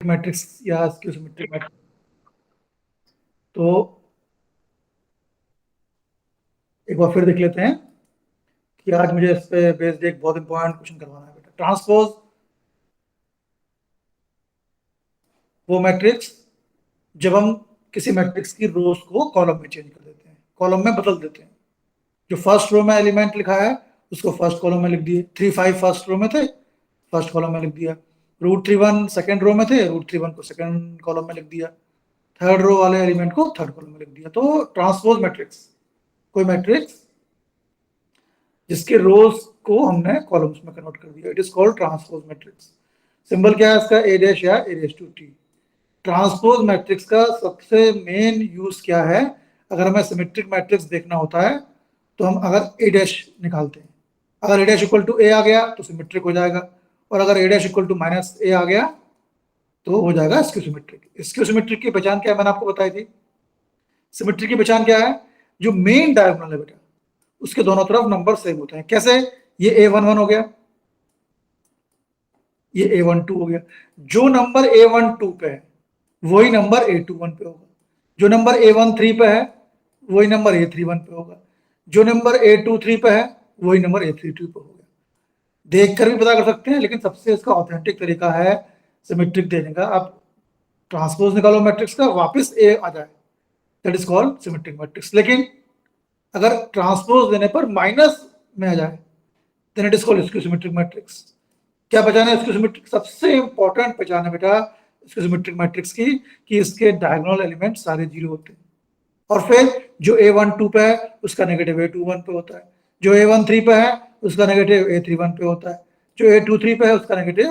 Matrix या skew symmetric matrix. तो एक बार फिर देख लेते हैं कि आज मुझे इस पे बेस्ड एक बहुत इंपॉर्टेंट क्वेश्चन करवाना है बेटा। ट्रांसपोज वो मैट्रिक्स जब हम किसी मैट्रिक्स की रोज को कॉलम में चेंज कर देते हैं, कॉलम में बदल देते हैं। जो फर्स्ट रो में एलिमेंट लिखा है उसको फर्स्ट कॉलम में लिख दिए, 3 5 फर्स्ट रो में थे, फर्स्ट कॉलम में लिख दिया। √3 1 सेकंड रो में थे, √3 1 को सेकंड कॉलम में लिख दिया। थर्ड रो वाले एलिमेंट को थर्ड कॉलम में लिख दिया। तो ट्रांसपोज मैट्रिक्स कोई मैट्रिक्स जिसके रोज को हमने कॉलम्स में कन्वर्ट कर दिया, it is called transpose matrix. Symbol क्या है इसका, ए डैश या A⁻²T। ट्रांसपोज मैट्रिक्स का सबसे मेन यूज क्या है, अगर हमें सिमेट्रिक मैट्रिक्स देखना होता है तो हम अगर ए डैश निकालते हैं, अगर ए डैश इक्वल टू ए आ गया तो सिमेट्रिक हो जाएगा, और अगर ए डैश इक्वल टू -a आ गया तो हो जाएगा स्क्यू सिमेट्रिक। स्क्यू सिमेट्रिक की पहचान क्या है, मैंने आपको बताई थी। सिमेट्रिक की पहचान क्या है, जो मेन डायगोनल है बेटा उसके दोनों तरफ नंबर सेम होते हैं। कैसे, ये A11 हो गया, ये A12 हो गया। जो नंबर A12 पे है वही नंबर A21 पे होगा, जो नंबर A13 पे है वही नंबर A31 पे होगा, जो नंबर A23 पे है वही नंबर A32 पे होगा। देख कर भी पता कर सकते हैं, लेकिन सबसे इसका ऑथेंटिक तरीका है सिमेट्रिक देने का। आप ट्रांसपोज निकालो मैट्रिक्स का, वापस ए आ जाए, that is called symmetric matrix. लेकिन अगर ट्रांसपोज देने पर माइनस में आ जाए then it is called skew symmetric matrix. क्या पहचान है स्क्यू सिमेट्रिक, सबसे इंपॉर्टेंट पहचान है बेटा स्क्यू सिमेट्रिक मैट्रिक्स की कि इसके डायगोनल एलिमेंट सारे जीरो होते हैं। और फिर जो A12 पे है उसका नेगेटिव A21 पे होता है, जो A13 पे है उसका नेगेटिव A31 पे होता है, जो A23 पे है उसका नेगेटिव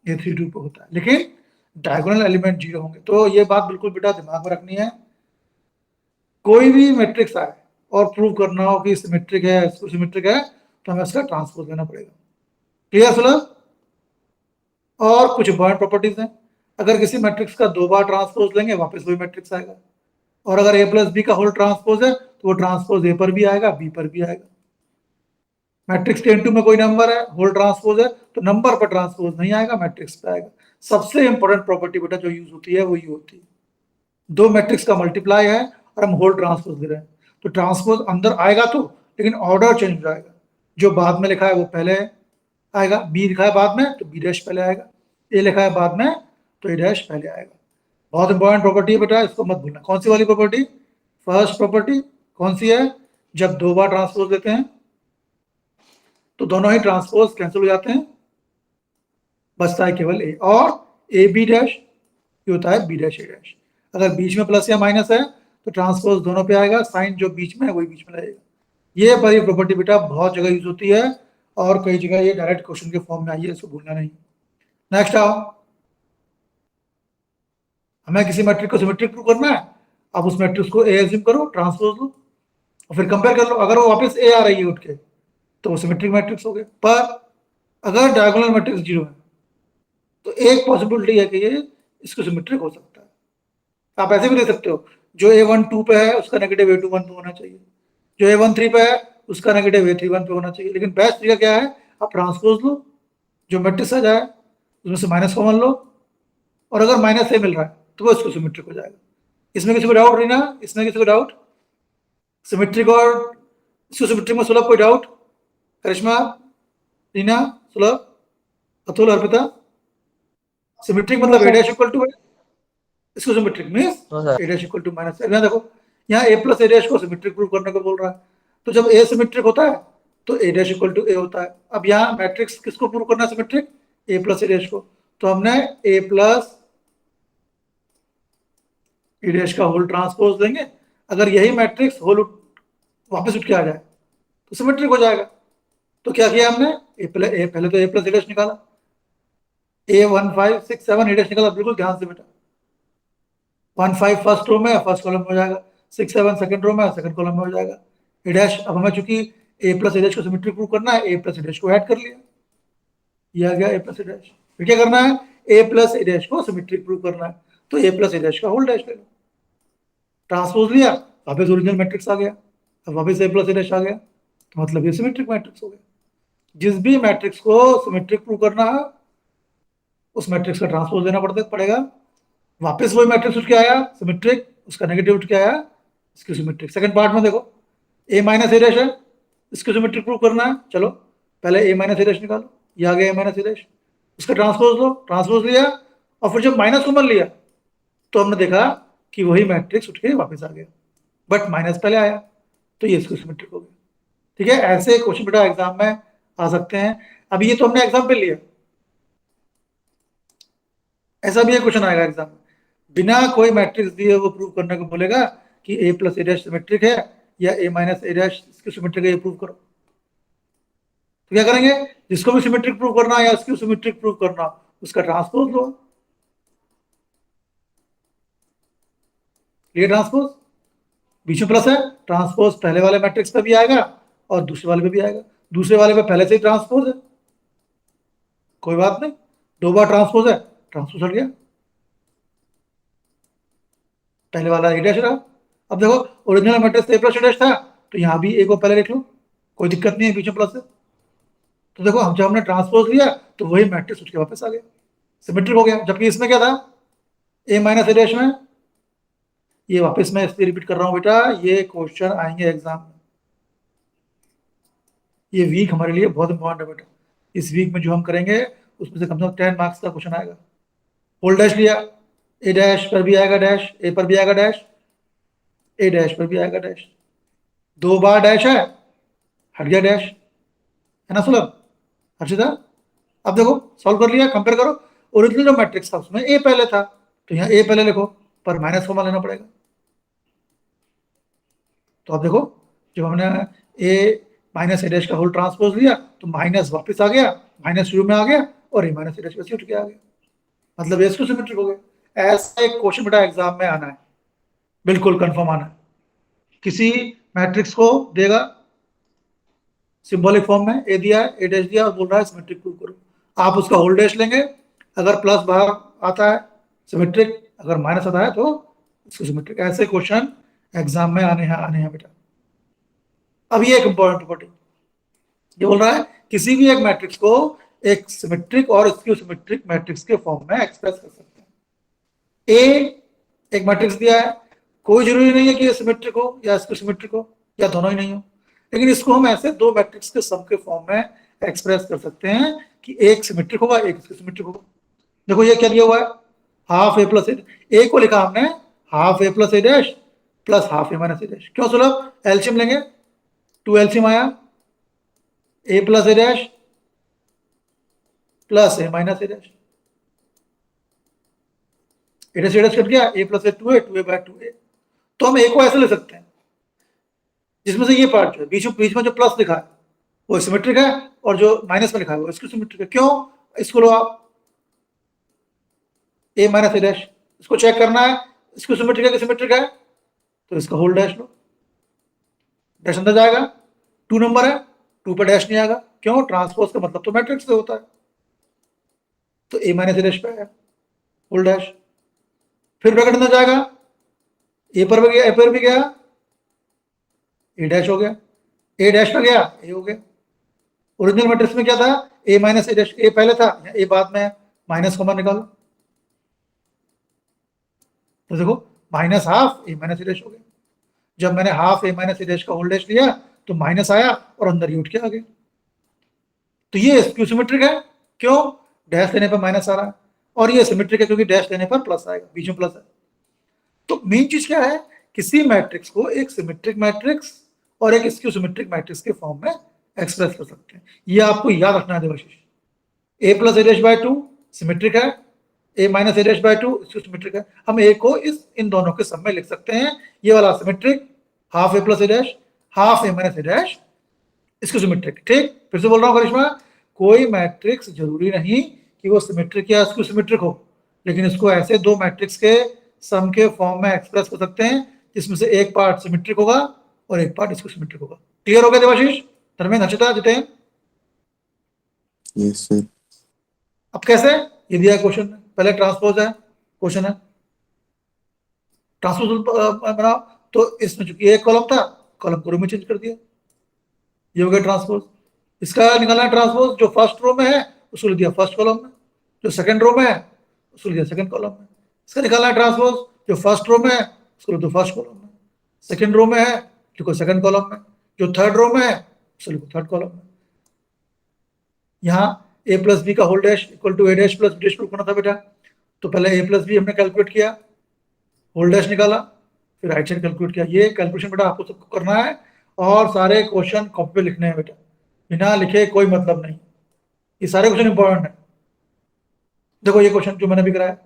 A32 पे होता है। लेकिन डायगोनल एलिमेंट जीरो होंगे। तो ये बात बिल्कुल बेटा दिमाग में रखनी है, कोई भी मैट्रिक्स आए और प्रूव करना हो कि सिमेट्रिक है, सिमेट्रिक है, तो हमें इसका ट्रांसपोज लेना पड़ेगा। क्लियर सुलभ? और कुछ इंपॉर्टेंट प्रॉपर्टीज हैं, अगर किसी मैट्रिक्स का 2 बार ट्रांसपोज लेंगे वापस वही मैट्रिक्स आएगा, और अगर A+B का होल ट्रांसपोज है तो वो ट्रांसपोज A पर भी आएगा, B पर भी आएगा। मैट्रिक्स के इनटू में कोई नंबर है, होल ट्रांसपोज है, तो नंबर पर ट्रांसपोज नहीं आएगा, मैट्रिक्स पे आएगा। सबसे इंपॉर्टेंट प्रॉपर्टी बेटा जो यूज होती है वो ये होती है, दो मैट्रिक्स का मल्टीप्लाई है और हम होल ट्रांसपोज दे रहे हैं, तो ट्रांसपोज अंदर आएगा तो, लेकिन ऑर्डर चेंज हो जाएगा। जो बाद में लिखा है वो पहले आएगा, बी लिखा है बाद में तो बी डैश पहले आएगा, ए लिखा है बाद में तो ए डैश पहले आएगा। बहुत इंपॉर्टेंट प्रॉपर्टी है बेटा, इसको मत भूलना। कौन सी वाली प्रॉपर्टी, फर्स्ट प्रॉपर्टी कौन सी है, जब 2 बार ट्रांसपोज देते हैं तो दोनों ही ट्रांसपोज कैंसिल हो जाते हैं, बचता है केवल ए, और ए बी डैश ये होता है बी डैश ए डैश। अगर बीच में प्लस या माइनस है तो ट्रांसपोज दोनों पे आएगा, साइन जो बीच में है वही बीच में रहेगा। ये बड़ी प्रॉपर्टी बेटा बहुत जगह यूज होती है और कई जगह ये डायरेक्ट क्वेश्चन के फॉर्म में आई है, इसको भूलना नहीं। नेक्स्ट आओ, हमें किसी मैट्रिक को सिमेट्रिक प्रूव करना है, आप उस मैट्रिक्स को ए एज्यूम करो, ट्रांसपोज लो और फिर कंपेयर कर लो। अगर वो वापस ए आ रही है उठ के तो वो सिमेट्रिक मैट्रिक्स हो गए। पर अगर डायगोनल मैट्रिक्स जीरो है तो एक पॉसिबिलिटी है कि ये इसको सिमेट्रिक हो सकता है। आप ऐसे भी ले सकते हो, जो A12 पे है उसका नेगेटिव A21 पे होना चाहिए, जो A13 पे है उसका नेगेटिव A31 पे होना चाहिए। लेकिन बेस्ट तरीका क्या है, आप ट्रांसपोज लो, जो मैट्रिक्स आ जाए उसमें से माइनस कॉमन लो, और अगर माइनस ए मिल रहा है तो वो इसको सिमेट्रिक हो जाएगा। इसमें किसी को डाउट नहीं ना, इसमें किसी को डाउट, सिमेट्रिक और इसको सिमेट्रिक में सुलभ कोई डाउट? करिश्मा, रीना, सुलभ, अतुल, अर्पिता, सिमेट्रिक मतलब ए डैश इक्वल टू, इसको symmetric means A dash equal to minus. यहाँ देखो, यहाँ ए प्लस ए डैश को सिमेट्रिक प्रूव करने को बोल रहा है, तो जब ए सिमेट्रिक होता है तो ए डैश इक्वल टू ए होता है। अब यहाँ मैट्रिक्स किसको प्रूव करना है symmetric, A plus A dash को, तो हमने ए प्लस ए डैश का होल ट्रांसपोज देंगे, अगर यही मैट्रिक्स होल वापस उठ के आ जाए तो सिमेट्रिक हो जाएगा। तो क्या किया हमने, पहले तो ए प्लस ए डैश निकाला, A15 6 7 ए डैश निकाला, बिल्कुल ध्यान से बेटा। 1 5 फर्स्ट रो में फर्स्ट कॉलम में हो जाएगा, 6 7 सेकंड रो में सेकंड कॉलम में हो जाएगा। ए डैश, अब हमें चूंकि ए प्लस ए डैश को सिमेट्रिक प्रूव करना है, ए प्लस ए डैश को ऐड कर लिया, ये आ गया ए प्लस ए डैश। फिर क्या करना है, ए प्लस ए डैश को सिमेट्रिक प्रूव करना है, तो ए प्लस ए डैश का होल डैश ले लो, ट्रांसपोज लिया, वापस ओरिजिनल मैट्रिक्स आ गया, अब वापस ए प्लस ए डैश आ गया, तो मतलब ये सिमेट्रिक मैट्रिक्स हो गया। जिस भी मैट्रिक्स को सिमेट्रिक प्रूव करना है उस मैट्रिक्स का ट्रांसपोज लेना पड़ेगा। वापस वही मैट्रिक्स उठ के आया सिमेट्रिक, उसका नेगेटिव उठ के आया इसकी सिमेट्रिक। सेकंड पार्ट में देखो ए माइनस ए डैश है, इसकी सिमेट्रिक प्रूव करना है। चलो पहले ए माइनस ए डैश निकालो, ये आ गया ए माइनस ए डैश, उसका ट्रांसपोज लो, ट्रांसपोज लिया और फिर जब माइनस कॉमन लिया तो हमने देखा कि वही मैट्रिक्स उठ के वापस आ गया, बट माइनस पहले आया तो ये इसको सिमेट्रिक हो गया। ठीक है, ऐसे क्वेश्चन बेटा एग्जाम में आ सकते हैं। अभी ये तो हमने एग्जाम्पल लिया, ऐसा भी एक क्वेश्चन आएगा एग्जाम में, बिना कोई मैट्रिक्स दिए वो प्रूव करने को बोलेगा कि ए प्लस ए डैश सिमेट्रिक है या ए माइनस ए डैश इसकी सिमेट्रिक है, ये प्रूव करो। तो क्या करेंगे, जिसको भी सिमेट्रिक प्रूव करना या इसकी सिमेट्रिक प्रूव करना उसका ट्रांसपोज लो। ये ट्रांसपोज बीच में प्लस है, ट्रांसपोज पहले वाले मैट्रिक्स पे भी आएगा और दूसरे वाले पे भी आएगा। दूसरे वाले पे पहले से ही ट्रांसपोज है, कोई बात नहीं, दो बार ट्रांसपोज है, ट्रांसपोज हट गया, पहले वाला ए डैश रहा। अब देखो original matrix A plus A dash था तो यहाँ भी ए को पहले लिख लो, कोई दिक्कत नहीं है, बीच में प्लस है। तो देखो हम जब हमने ट्रांसपोज लिया तो वही मैट्रिक्स उठ के वापस आ गया, सिमेट्रिक हो गया। जबकि इसमें क्या था, ए माइनस ए डैश में, ये वापस मैं इसलिए रिपीट कर रहा हूँ बेटा, ये क्वेश्चन आएंगे एग्जाम में, ये वीक हमारे लिए बहुत इंपॉर्टेंट है बेटा। इस वीक में जो हम करेंगे उसमें से कम से कम 10 मार्क्स का क्वेश्चन आएगा। होल डैश लिया, ए डैश पर भी आएगा डैश, ए पर भी आएगा डैश, ए डैश पर भी आएगा डैश, दो बार डैश है, हट गया डैश, है ना सुलभ, हर्षिता। अब देखो सॉल्व कर लिया, कंपेयर करो, ओरिजिनल जो मैट्रिक्स था उसमें ए पहले था तो यहाँ ए पहले लिखो, पर माइनस कॉमन लेना पड़ेगा। तो अब देखो जब हमने ए माइनस ए डैश का होल ट्रांसपोज लिया तो माइनस वापस आ गया, माइनस शुरू में आ गया और ए माइनस ए डैश वैसे उठ के आ गया, मतलब ये इसको सिमेट्रिक हो गया। ऐसा एक क्वेश्चन बेटा एग्जाम में आना है, बिल्कुल कंफर्म आना है। किसी मैट्रिक्स को देगा सिंबॉलिक फॉर्म में, ए दिया है, ए डैश दिया और बोल रहा है सिमेट्रिक प्रूव करो, आप उसका होल डैश लेंगे, अगर प्लस बाहर आता है सिमेट्रिक, अगर माइनस आता है तो इसको सिमेट्रिक। ऐसे क्वेश्चन एग्जाम में आने हैं बेटा। अब ये एक इंपॉर्टेंट प्रॉपर्टी, ये बोल रहा है किसी भी एक मैट्रिक्स को एक सिमेट्रिक और स्क्यू सिमेट्रिक मैट्रिक्स के फॉर्म में एक्सप्रेस कर सकते हैं। ए एक मैट्रिक्स दिया है, कोई जरूरी नहीं है कि ये सिमेट्रिक हो या स्क्यू सिमेट्रिक हो या दोनों ही नहीं हो, लेकिन इसको हम ऐसे दो मैट्रिक्स के सम के फॉर्म में एक्सप्रेस कर सकते हैं कि एक सिमेट्रिक होगा एक स्क्यू सिमेट्रिक होगा। देखो ये क्या दिया हुआ है, हाफ ए प्लस ए को लिखा हमने half A plus A dash plus half A minus A dash. क्यों सुलभ, एलसीएम लेंगे, 2 एलसीएम आया, ए plus A dash plus A minus A dash, A dash cut गया, ए प्लस ए 2a बाय 2a। तो हम ए को ऐसे ले सकते हैं जिसमें से ये पार्ट जो है बीच में जो प्लस लिखा है वो सिमेट्रिक है और जो माइनस में लिखा है वो इसको सिमेट्रिक है। क्यों, इसको लो आप ए माइनस ए डैश, इसको चेक करना है इसको सिमेट्रिक है कि सिमेट्रिक है, तो इसका होल डैश लो, डैश अंदर जाएगा, 2 नंबर है 2 पर डैश नहीं आएगा, क्यों, ट्रांसपोज का मतलब तो मैट्रिक्स से होता है, तो ए माइनस ए डैश पे आया होल डैश, फिर ब्रैकेट अंदर जाएगा, ए पर भी गया, ए पर भी गया, ए डैश हो गया, ए डैश पर गया, ए हो गया। ओरिजिनल मैट्रिक्स में क्या था, ए माइनस ए डैश, ए पहले था, ए बाद में, माइनस कॉमन निकालो, तो देखो minus half A minus A dash हो गया। जब मैंने half A minus A dash का होल डैश लिया तो माइनस आया और अंदर ही उठ के आ गया, तो ये स्क्यू सिमेट्रिक है, क्यों, डैश लेने पर माइनस आ रहा है, और ये सिमेट्रिक है क्योंकि डैश लेने पर प्लस आएगा, बीच में प्लस है। तो मेन चीज क्या है, किसी मैट्रिक्स को एक सिमेट्रिक मैट्रिक्स और एक स्क्यू सिमेट्रिक मैट्रिक्स के फॉर्म में एक्सप्रेस कर सकते हैं, ये आपको याद रखना है Devashish. A plus A dash by 2 symmetric है, A minus A dash by 2 symmetric है, हम ए को इन दोनों के सम में लिख सकते हैं, ये वाला symmetric half A plus A dash half A minus A dash इसको सिमेट्रिक। ठीक, फिर से बोल रहा हूँ करिश्मा, कोई मैट्रिक्स जरूरी नहीं कि वो सिमेट्रिक या इसको सिमेट्रिक हो, लेकिन इसको ऐसे दो मैट्रिक्स के सम के फॉर्म में एक्सप्रेस कर सकते हैं जिसमें से एक पार्ट सिमेट्रिक होगा और एक पार्ट इसको सिमेट्रिक होगा। क्लियर हो गया देवाशीष, धर्मेंद्र, हर्षिता, जितेन? Yes sir. अब कैसे, ये दिया क्वेश्चन में, पहले ट्रांसपोज है, क्वेश्चन है ट्रांसपोज बनाओ, तो इसमें चूंकि एक कॉलम था, कॉलम को रो में चेंज कर दिया, ये हो गया ट्रांसपोज। इसका निकालना ट्रांसपोज, जो फर्स्ट रो में है उसको लिख दिया फर्स्ट कॉलम में, जो सेकंड रो में है उसको लिख दिया सेकंड कॉलम में। इसका निकालना है ट्रांसपोज, जो फर्स्ट रो में है उसको लिख दो फर्स्ट कॉलम में, सेकंड रो में है लिखो सेकंड कॉलम में, जो थर्ड रो में है उसको लिखो थर्ड कॉलम में। यहाँ a प्लस बी का whole dash equal to a dash plus b dash prove करना था बेटा, तो पहले a प्लस बी हमने कैलकुलेट किया, होल डैश निकाला, फिर राइट साइड कैलकुलेट किया। ये कैलकुलेशन बेटा आपको सबको करना है और सारे क्वेश्चन कॉपी पे लिखने हैं बेटा, बिना लिखे कोई मतलब नहीं, ये सारे क्वेश्चन इंपॉर्टेंट है। देखो ये क्वेश्चन जो मैंने भी कराया,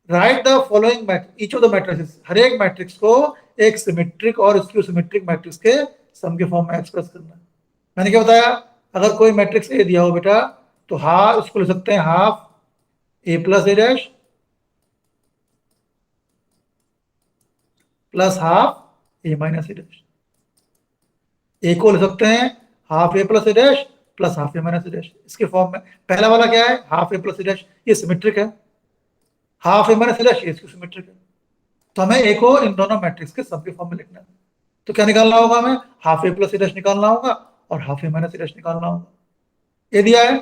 write the following each of the matrix, हर एक मैट्रिक्स को एक सिमेट्रिक और स्क्यू सिमेट्रिक मैट्रिक्स के सम के फॉर्म में एक्सप्रेस करना है। मैंने क्या बताया, अगर कोई मैट्रिक्स ए दिया हो बेटा तो हाफ उसको लिख सकते हैं half A plus A dash plus half A minus A dash. ए को लिख सकते हैं half A plus A dash plus half A minus A dash, इसके फॉर्म में। पहला वाला क्या है, half A plus A dash, ये सिमेट्रिक है, half A minus A dash ये सिमेट्रिक है, तो हमें ए को इन दोनों मैट्रिक्स के सब के फॉर्म में लिखना है। तो क्या निकालना होगा हमें, half A plus A dash निकालना होगा और half A minus A dash निकालना होगा। ये दिया है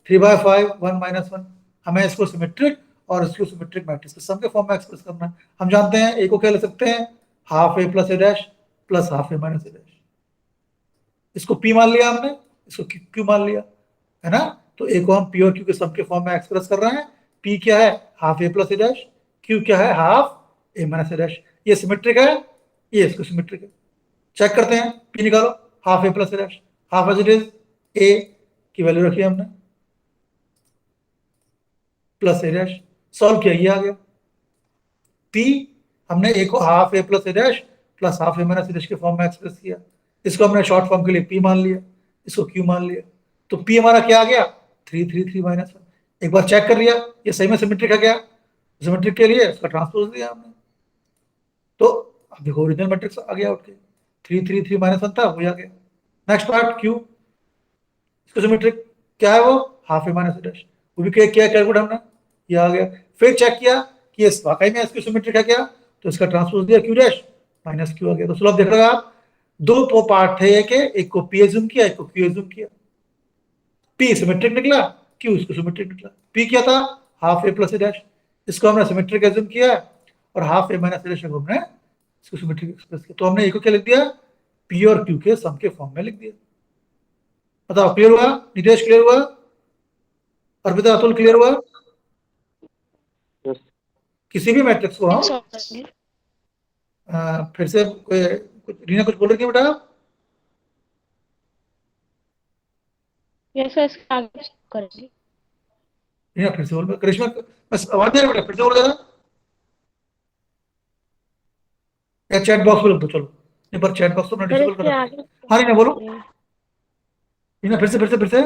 3/5 1 - 1, हमें इसको सिमेट्रिक और इसको सिमेट्रिक मैट्रिक्स के सम के फॉर्म में एक्सप्रेस करना है। हम जानते हैं ए को क्या लिख सकते हैं, half A plus A dash plus half A minus A dash, इसको पी मान लिया हमने, इसको क्यू मान लिया, है ना। तो ए को हम पी और क्यू के सम के फॉर्म में एक्सप्रेस कर रहे हैं। पी क्या है, half A plus A dash, Q क्या है, half A minus A dash. ये सिमेट्रिक है, ये इसको सिमेट्रिक है। चेक करते हैं, पी निकालो, half A plus A dash, half as it is A की वैल्यू रखी हमने प्लस ए डैश, सॉल्व किया, ये आ गया। पी हमने ए को half A plus A dash plus half A minus A dash के फॉर्म में एक्सप्रेस किया, इसको हमने शॉर्ट फॉर्म के लिए पी मान लिया, इसको क्यू मान लिया, तो पी हमारा क्या आ गया 3 - 1। एक बार चेक कर लिया ये सही में सिमेट्रिक है क्या, सिमेट्रिक के लिए उसका ट्रांसपोज दिया हमने, तो अब देखो ओरिजिनल मैट्रिक्स आ गया उठ के, 3 - 1 था वो आ गया। नेक्स्ट पार्ट क्यू, इसको सिमेट्रिक क्या है, वो half A minus A dash, वो भी क्या कैलकुलेट हमने, ये आ गया। फिर चेक किया कि ये वाकई में इसकी सिमेट्रिक है क्या, तो इसका ट्रांसपोज दिया क्यू डैश माइनस क्यू आ गया। तो सुलभ देख रहे हो आप, दो पार्ट थे एक के, एक को पी एज्यूम किया, एक को क्यू एज्यूम किया। पी सिमेट्रिक निकला, क्यू इसको सिमेट्रिक निकला। पी क्या था, half A plus A dash, इसको हमने सिमेट्रिक एज्यूम किया और half A minus A dash को हमने इसको सिमेट्रिक एक्सप्रेस किया। तो हमने ए को क्या लिख दिया, पी और क्यू के सम के फॉर्म में लिख दिया। बताओ क्लियर हुआ, नितेश क्लियर हुआ, अर्पिता अतुल क्लियर हुआ। किसी भी मैट्रिक्स को हम फिर से रीना कुछ बोल रही थी बेटा, यस सर, इसके आगे करेंगे। रीना फिर से बोल, करिश्मा बस आवाज नहीं आ रही बेटा, फिर से बोल देना या चैट बॉक्स में लिख दो, चलो एक बार चैट बॉक्स तो मैं डिसेबल कर रहा हूं। हाँ रीना बोलो, रीना फिर से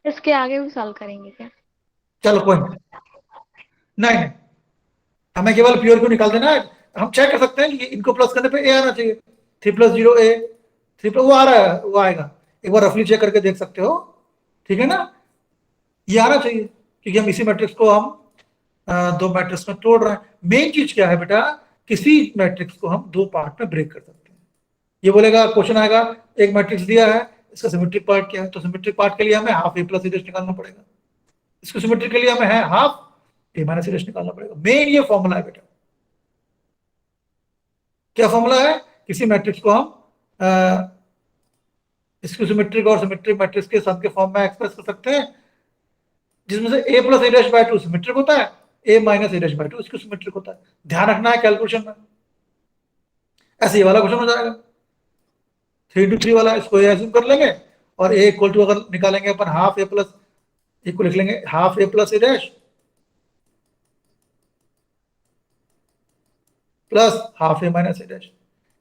इसके आगे भी सॉल्व करेंगे क्या, चलो कोई नहीं, हमें केवल प्योर क्यू निकाल देना है। हम चेक कर सकते हैं कि इनको प्लस करने पे ए आना चाहिए, 3 + 0 ए, 3 वो आ रहा है, वो आएगा, एक बार रफली चेक करके देख सकते हो, ठीक है ना, ये आना चाहिए, क्योंकि हम इसी मैट्रिक्स को हम दो मैट्रिक्स में तोड़ रहे हैं। मेन चीज क्या है बेटा, किसी मैट्रिक्स को हम दो पार्ट में ब्रेक कर सकते हैं। ये बोलेगा, क्वेश्चन आएगा, एक मैट्रिक्स दिया है, इसका सिमेट्रिक पार्ट क्या है, तो सिमेट्रिक पार्ट के लिए हमें half A plus A dash निकालना पड़ेगा, इसको सिमेट्रिक के लिए हमें है half A minus A dash निकालना पड़ेगा। मेन ये फॉर्मूला है बेटा। क्या फॉर्मूला है, किसी मैट्रिक्स को हम इसको सिमेट्रिक और सिमेट्रिक मैट्रिक्स के सम के फॉर्म में एक्सप्रेस कर सकते हैं, जिसमें से a plus A dash by 2 symmetric होता है, a minus A dash by 2 इसको सिमेट्रिक होता है। ध्यान रखना है कैलकुलेशन में, ऐसे ये वाला क्वेश्चन हो जाएगा 3 to 3 वाला, इसको एज्यूम कर लेंगे और a इक्वल टू अगर निकालेंगे अपन हाफ ए प्लस, ए को लिख लेंगे half A plus A dash plus half A minus A dash.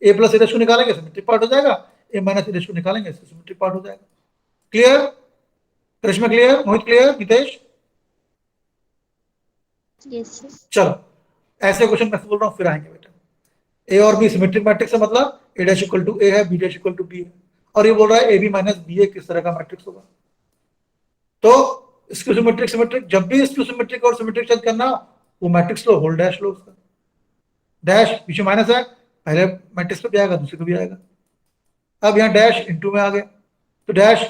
A plus A dash को निकालेंगे सिमेट्रिक पार्ट हो जाएगा, ए माइनस ए डैश को निकालेंगे इसको सिमेट्रिक पार्ट हो जाएगा। क्लियर, करिश्मा क्लियर, मोहित क्लियर, नितेश, यस। चलो ऐसे क्वेश्चन मैं बोल रहा हूँ फिर आएंगे बेटा। ए और बी सिमेट्रिक मैट्रिक्स है, मतलब A dash equal to A है, B dash equal to B है, और ये बोल रहा है A B minus B A किस तरह का मैट्रिक्स होगा। तो इसको सिमेट्रिक सिमेट्रिक, जब भी इसको सिमेट्रिक और सिमेट्रिक चेक करना वो मैट्रिक्स लो, होल डैश लो, उसका डैश पीछे माइनस है, पहले मैट्रिक्स पे भी आएगा दूसरे को भी आएगा। अब यहाँ डैश इनटू में आ गया, तो डैश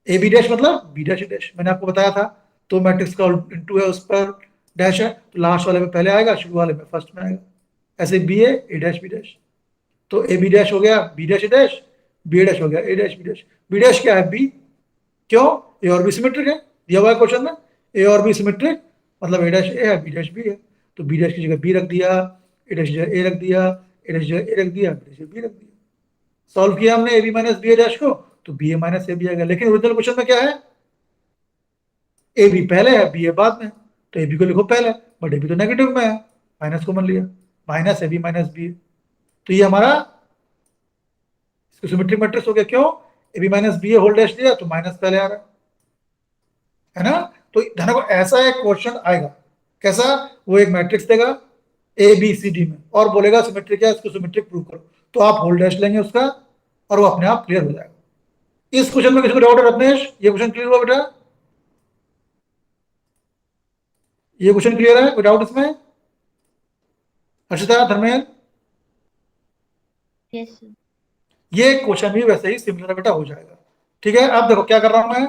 ए बी डैश मतलब बी डैश ए डैश, मैंने आपको बताया था। तो मैट्रिक्स का इंटू है, उस पर डैश है, तो लास्ट वाले में पहले आएगा, शुरू वाले में फर्स्ट में आएगा। ऐसे बी है, ए डैश बी डैश, तो ए बी डैश हो गया B dash A dash, B A dash हो गया A dash B dash. B dash क्या है? बी। क्यों? ए और बी सिमेट्रिक है, दिया हुआ है क्वेश्चन में, ए और बी सिमेट्रिक, मतलब ए डैश ए है, बी डैश बी है। तो बी डैश की जगह बी रख दिया, ए डैश की जगह ए रख दिया, ए डैश की जगह ए रख दिया, बी डैश की जगह बी रख दिया। सॉल्व किया हमने A B minus B A dash को, तो B A minus A B आ गया। लेकिन ओरिजिनल क्वेश्चन में क्या है? ए बी पहले है, बी ए बाद में, तो ए बी को लिखो पहले, बट ए बी तो नेगेटिव में है, माइनस कॉमन लिया, minus A B minus B. तो ये हमारा सिमेट्रिक मैट्रिक्स हो गया। क्यों? A B minus B A whole dash लिया, तो माइनस पहले आ रहा है ना। तो ध्यान को ऐसा एक क्वेश्चन आएगा, कैसा? वो एक मैट्रिक्स देगा ए बी सी डी में और बोलेगा सिमेट्रिक है, इसको सिमेट्रिक प्रूव करो, तो आप होल डैश लेंगे उसका और वो अपने आप क्लियर हो जाएगा। इस क्वेश्चन में किसी को डाउट है रत्नेश? ये क्वेश्चन क्लियर हुआ बेटा? ये क्वेश्चन क्लियर है? कोई डाउट इसमें? हर्षिता, धर्मेंद्र? Yes sir. ये क्वेश्चन भी वैसे ही सिमिलर बेटा हो जाएगा। ठीक है, अब देखो क्या कर रहा हूं मैं,